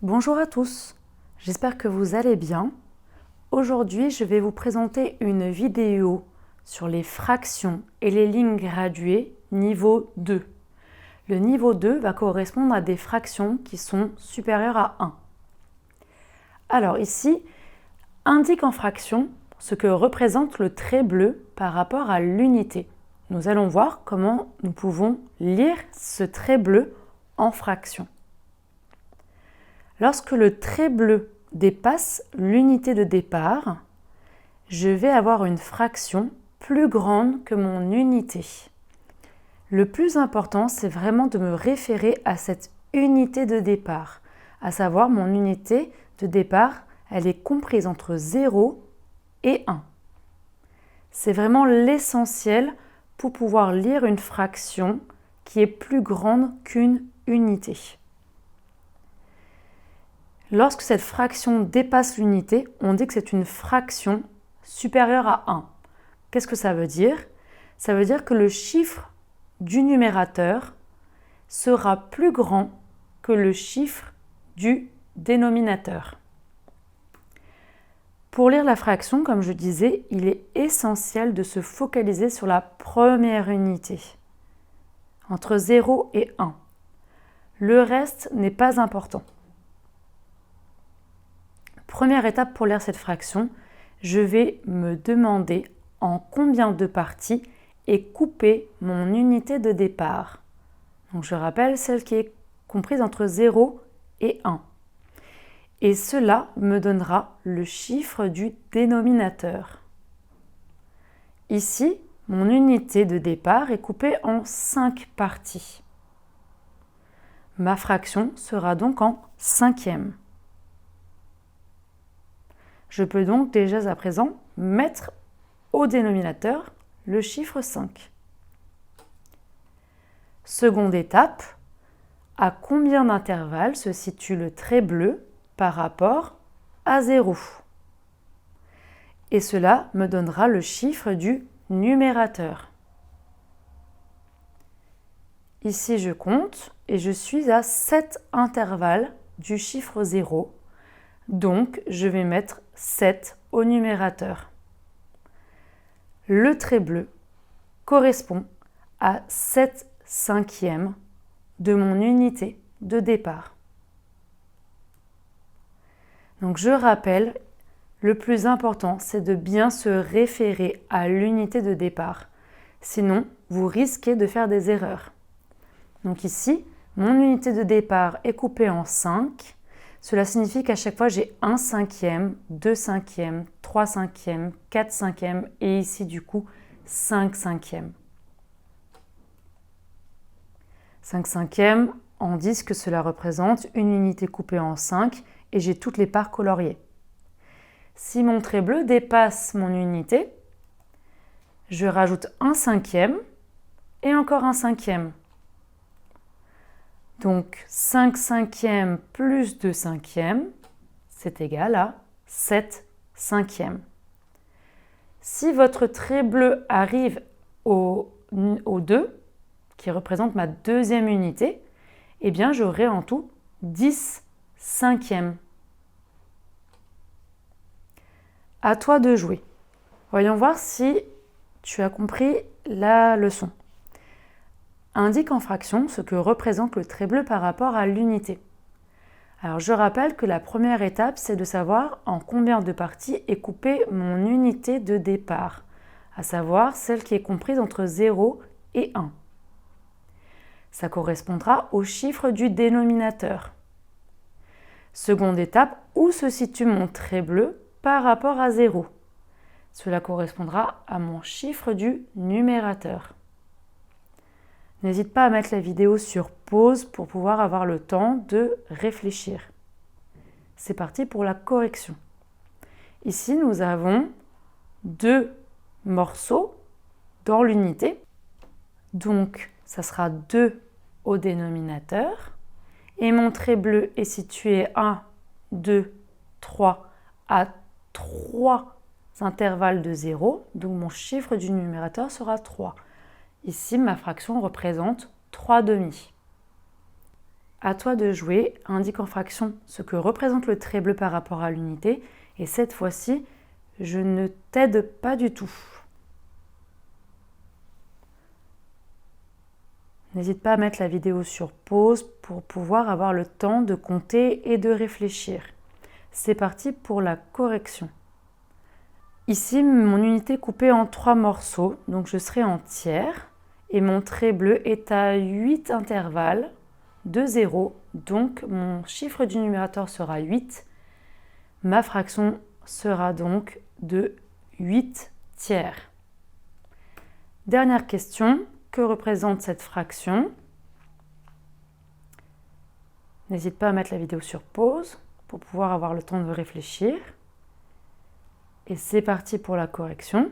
Bonjour à tous, j'espère que vous allez bien. Aujourd'hui, je vais vous présenter une vidéo sur les fractions et les lignes graduées niveau 2. Le niveau 2 va correspondre à des fractions qui sont supérieures à 1. Alors ici, indique en fraction ce que représente le trait bleu par rapport à l'unité. Nous allons voir comment nous pouvons lire ce trait bleu en fraction. Lorsque le trait bleu dépasse l'unité de départ, je vais avoir une fraction plus grande que mon unité. Le plus important, c'est vraiment de me référer à cette unité de départ, à savoir mon unité de départ, elle est comprise entre 0 et 1. C'est vraiment l'essentiel pour pouvoir lire une fraction qui est plus grande qu'une unité. Lorsque cette fraction dépasse l'unité, on dit que c'est une fraction supérieure à 1. Qu'est-ce que ça veut dire? Ça veut dire que le chiffre du numérateur sera plus grand que le chiffre du dénominateur. Pour lire la fraction, comme je disais, il est essentiel de se focaliser sur la première unité, entre 0 et 1. Le reste n'est pas important. Première étape pour lire cette fraction, je vais me demander en combien de parties est coupée mon unité de départ. Donc je rappelle celle qui est comprise entre 0 et 1. Et cela me donnera le chiffre du dénominateur. Ici, mon unité de départ est coupée en 5 parties. Ma fraction sera donc en cinquième. Je peux donc déjà à présent mettre au dénominateur le chiffre 5. Seconde étape, à combien d'intervalles se situe le trait bleu par rapport à 0? Et cela me donnera le chiffre du numérateur. Ici, je compte et je suis à 7 intervalles du chiffre 0. Donc, je vais mettre 7 au numérateur. Le trait bleu correspond à 7 cinquièmes de mon unité de départ. Donc, je rappelle, le plus important, c'est de bien se référer à l'unité de départ. Sinon, vous risquez de faire des erreurs. Donc ici, mon unité de départ est coupée en 5. Cela signifie qu'à chaque fois, j'ai 1 cinquième, 2 cinquièmes, 3 cinquièmes, 4 cinquièmes et ici, du coup, 5 cinquièmes. 5 cinquièmes, on dit que cela représente une unité coupée en 5 et j'ai toutes les parts coloriées. Si mon trait bleu dépasse mon unité, je rajoute 1 cinquième et encore 1 cinquième. Donc 5 cinquièmes plus 2 cinquièmes, c'est égal à 7 cinquièmes. Si votre trait bleu arrive au 2, qui représente ma deuxième unité, eh bien j'aurai en tout 10 cinquièmes. À toi de jouer. Voyons voir si tu as compris la leçon. Indique en fraction ce que représente le trait bleu par rapport à l'unité. Alors je rappelle que la première étape, c'est de savoir en combien de parties est coupée mon unité de départ, à savoir celle qui est comprise entre 0 et 1. Ça correspondra au chiffre du dénominateur. Seconde étape, où se situe mon trait bleu par rapport à 0? Cela correspondra à mon chiffre du numérateur. N'hésite pas à mettre la vidéo sur pause pour pouvoir avoir le temps de réfléchir. C'est parti pour la correction. Ici, nous avons 2 morceaux dans l'unité. Donc, ça sera 2 au dénominateur. Et mon trait bleu est situé 1, 2, 3 à 3 intervalles de 0. Donc, mon chiffre du numérateur sera 3. Ici, ma fraction représente 3 demi. À toi de jouer, indique en fraction ce que représente le trait bleu par rapport à l'unité. Et cette fois-ci, je ne t'aide pas du tout. N'hésite pas à mettre la vidéo sur pause pour pouvoir avoir le temps de compter et de réfléchir. C'est parti pour la correction. Ici, mon unité est coupée en 3 morceaux, donc je serai en tiers. Et mon trait bleu est à 8 intervalles de 0, donc mon chiffre du numérateur sera 8. Ma fraction sera donc de 8 tiers. Dernière question. Que représente cette fraction? N'hésite pas à mettre la vidéo sur pause pour pouvoir avoir le temps de réfléchir. Et c'est parti pour la correction.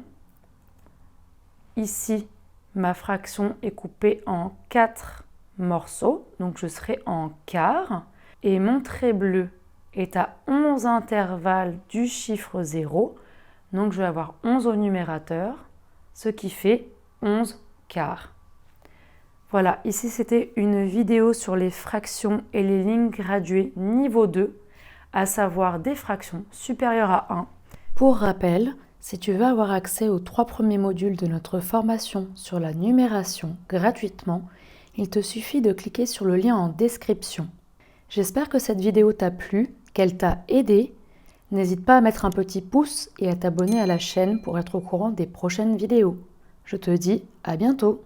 Ici, ma fraction est coupée en 4 morceaux, donc je serai en quart. Et mon trait bleu est à 11 intervalles du chiffre 0, donc je vais avoir 11 au numérateur, ce qui fait 11 quarts. Voilà, ici c'était une vidéo sur les fractions et les lignes graduées niveau 2, à savoir des fractions supérieures à 1. Pour rappel, si tu veux avoir accès aux 3 premiers modules de notre formation sur la numération gratuitement, il te suffit de cliquer sur le lien en description. J'espère que cette vidéo t'a plu, qu'elle t'a aidé. N'hésite pas à mettre un petit pouce et à t'abonner à la chaîne pour être au courant des prochaines vidéos. Je te dis à bientôt!